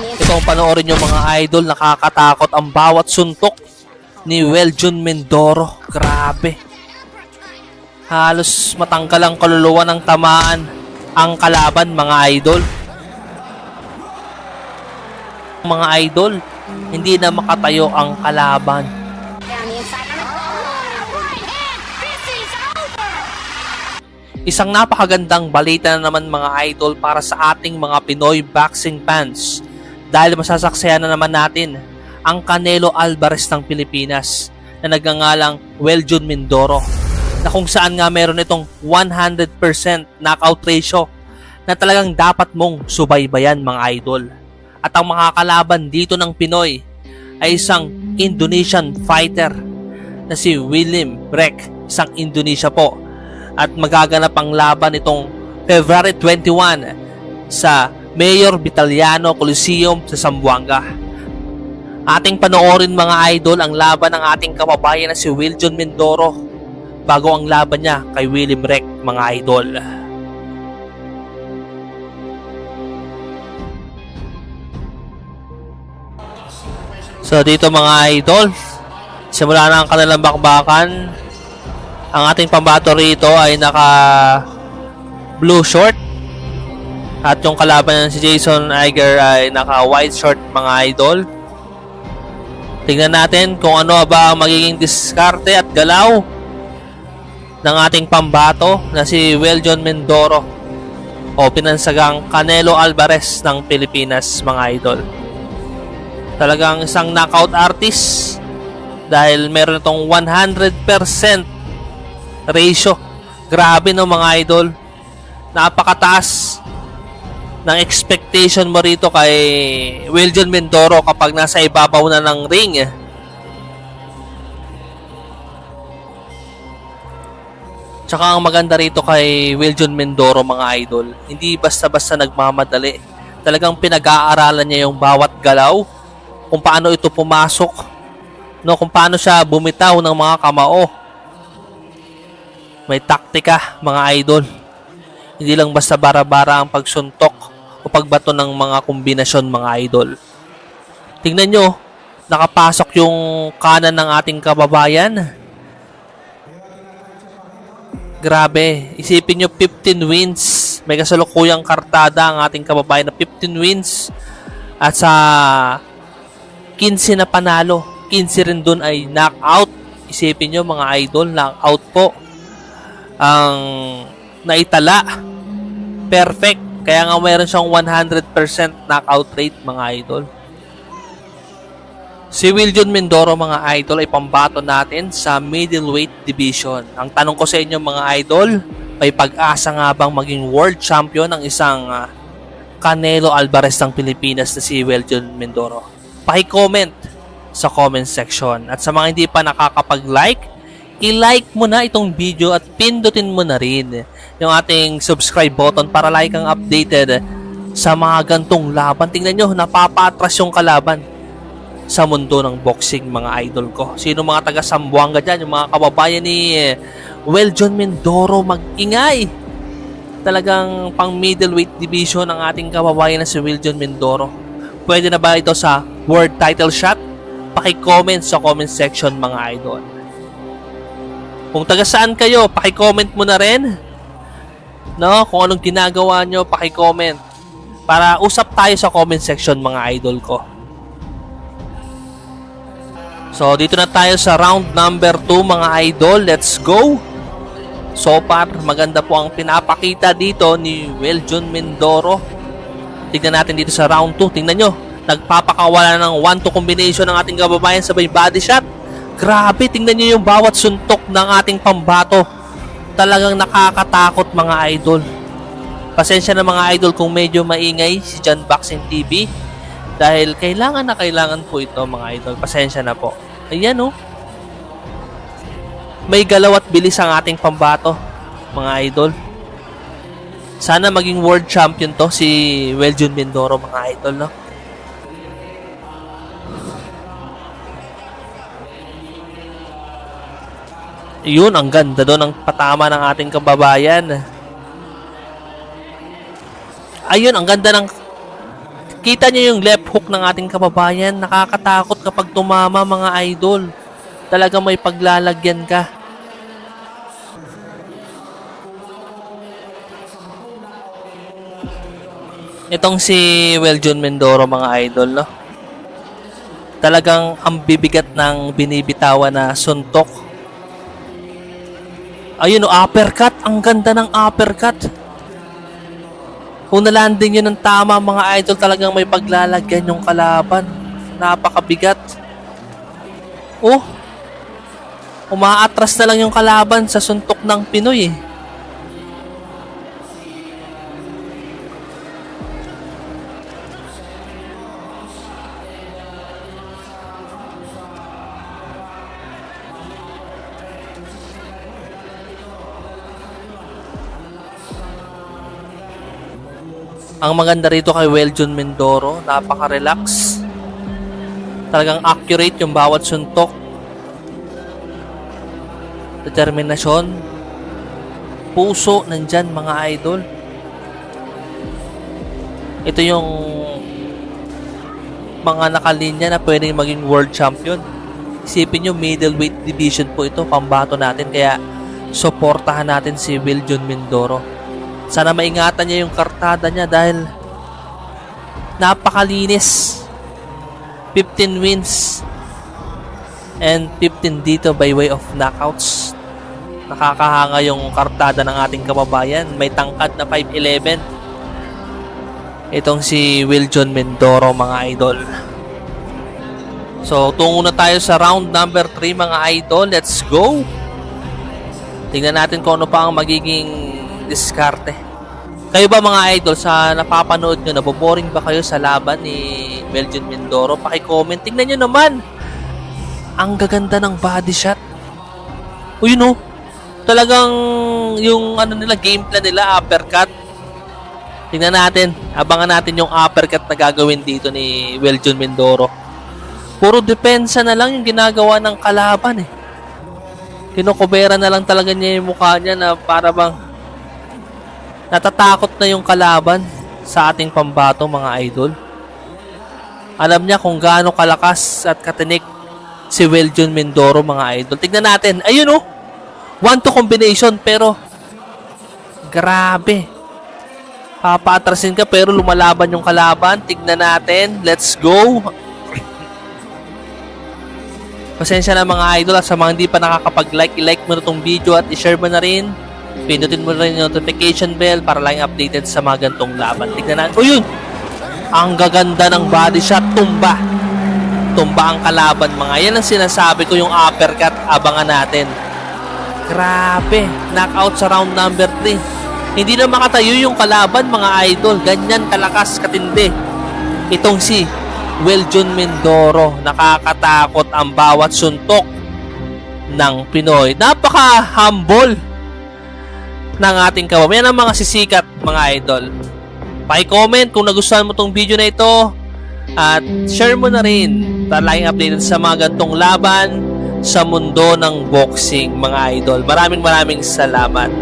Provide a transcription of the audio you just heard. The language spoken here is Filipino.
Ito ang panoorin nyo mga idol, nakakatakot ang bawat suntok ni Weljun Mindoro. Grabe. Halos matangkal ang kaluluwa ng tamaan ang kalaban mga idol. Mga idol, hindi na makatayo ang kalaban. Isang napakagandang balita na naman mga idol para sa ating mga Pinoy boxing fans. Dahil masasaksihan na naman natin ang Canelo Alvarez ng Pilipinas na nagngangalang Weljun Mindoro, na kung saan nga meron itong 100% knockout ratio na talagang dapat mong subaybayan mga idol. At ang makakalaban dito ng Pinoy ay isang Indonesian fighter na si William Rek, isang Indonesia po. At magaganap ang laban itong February 21 sa Mayor Vitaliano Coliseum sa Zamboanga. Ating panoorin mga idol ang laban ng ating kababayan na si Weljun Mindoro bago ang laban niya kay William Rek mga idol. So dito mga idol, simula na ang kanilang bakbakan. Ang ating pambato rito ay naka blue short at yung kalaban si Jason Iger ay naka white short mga idol. Tingnan natin kung ano ba ang magiging diskarte at galaw ng ating pambato na si Weljun Mindoro o pinansagang Canelo Alvarez ng Pilipinas mga idol. Talagang isang knockout artist dahil meron itong 100% ratio. Grabe no mga idol. Napakataas ng expectation mo rito kay Weljun Mindoro kapag nasa ibabaw na ng ring. Tsaka ang maganda rito kay Weljun Mindoro mga idol, hindi basta-basta nagmamadali. Talagang pinag-aaralan niya yung bawat galaw, kung paano ito pumasok, no, kung paano siya bumitaw ng mga kamao. May taktika mga idol. Hindi lang basta bara-bara ang pagsuntok o pagbato ng mga kombinasyon mga idol. Tingnan nyo, nakapasok yung kanan ng ating kababayan. Grabe, isipin nyo 15 wins. May kasalukuyang kartada ang ating kababayan na 15 wins. At sa 15 na panalo, 15 rin dun ay knockout. Isipin nyo mga idol, knockout po ang naitala. Perfect. Kaya nga mayroon siyang 100% knockout rate mga idol. Si Weljun Mindoro mga idol ay pambato natin sa middleweight division. Ang tanong ko sa inyo mga idol, may pag-asa nga bang maging world champion ng isang Canelo Alvarez ng Pilipinas na si Weljun Mindoro? Paki-comment sa comment section. At sa mga hindi pa nakakapag-like, i-like mo na itong video at pindutin mo na rin yung ating subscribe button para like ang updated sa mga gantong laban. Tingnan nyo, napapatras yung kalaban sa mundo ng boxing mga idol ko. Sino mga taga Zamboanga dyan, yung mga kababayan ni Weljun Mindoro, mag-ingay. Talagang pang middleweight division ang ating kababayan na si Weljun Mindoro. Pwede na ba ito sa world title shot? Paki-comment sa comment section mga idol. Kung taga saan kayo, paki-comment mo na rin. No, kung anong ginagawa nyo, paki-comment. Para usap tayo sa comment section mga idol ko. So, dito na tayo sa round number 2 mga idol. Let's go! So far, maganda po ang pinapakita dito ni Weljun Mindoro. Tignan natin dito sa round 2. Tingnan nyo, nagpapakawala ng 1-2 combination ng ating kababayan sabay body shot. Grabe, tingnan nyo yung bawat suntok ng ating pambato. Talagang nakakatakot mga idol. Pasensya na mga idol kung medyo maingay si John Boxing TV. Dahil kailangan na kailangan po ito mga idol. Pasensya na po. Ayan o. May galaw at bilis ang ating pambato mga idol. Sana maging world champion to si Weljun Mindoro mga idol, no? Yun, ang ganda doon ang patama ng ating kababayan. Ayun, ang ganda ng Kita niyo yung left hook ng ating kababayan. Nakakatakot kapag tumama, mga idol. Talagang may paglalagyan ka. Itong si Weljon Mindoro, mga idol, no? Talagang ang bibigat ng binibitawan na suntok. Ayun, uppercut. Ang ganda ng uppercut. Kung nalanding yun ng tama, mga idol, talagang may paglalagyan yung kalaban. Napakabigat. Oh, umaatras na lang yung kalaban sa suntok ng Pinoy eh. Ang maganda rito kay Weljon Mindoro, napaka-relax. Talagang accurate yung bawat suntok. Determinasyon. Puso nandyan, mga idol. Ito yung mga nakalinya na pwedeng maging world champion. Isipin nyo, middleweight division po ito, pambato natin. Kaya suportahan natin si Weljon Mindoro. Sana maingatan niya yung kartada niya dahil napakalinis. 15 wins and 15 dito by way of knockouts. Nakakahanga yung kartada ng ating kababayan. May tangkad na 5'11". Itong si Weljon Mindoro, mga idol. So, tungo na tayo sa round number 3, mga idol. Let's go! Tingnan natin kung ano pa ang magiging diskarte. Kayo ba, mga idol, sa napapanood nyo, naboboring ba kayo sa laban ni Weljon Mindoro? Paki-comment. Tingnan nyo naman. Ang gaganda ng body shot. Uy, no? Talagang yung ano nila, game plan nila, uppercut. Tingnan natin. Abangan natin yung uppercut na gagawin dito ni Weljon Mindoro. Puro depensa na lang yung ginagawa ng kalaban eh. Kinokobera na lang talaga niya yung mukha niya na para bang natatakot na yung kalaban sa ating pambato, mga idol. Alam niya kung gaano kalakas at katinik si Weljon Mindoro, mga idol. Tignan natin. Ayun oh. 1-2 combination pero grabe. Papaatrasin ka pero lumalaban yung kalaban. Tignan natin. Let's go. Pasensya na, mga idol, at sa mga hindi pa nakakapag-like, i-like mo na itong video at i-share mo na rin. Pinutin mo rin yung notification bell para lang updated sa mga gantong laban. Tignan natin. O yun! Ang gaganda ng body shot. Tumba. Tumba ang kalaban, mga. Yan ang sinasabi ko, yung uppercut. Abangan natin. Grabe. Knockout sa round number 3. Hindi na makatayo yung kalaban, mga idol. Ganyan kalakas, katindi. Itong si Weljon Mindoro. Nakakatakot ang bawat suntok ng Pinoy. Napaka-humble ng ating kababayan. Yan ang mga sisikat, mga idol. Paki-comment kung nagustuhan mo tong video na ito at share mo na rin para laging updated sa mga gantong laban sa mundo ng boxing, mga idol. Maraming salamat.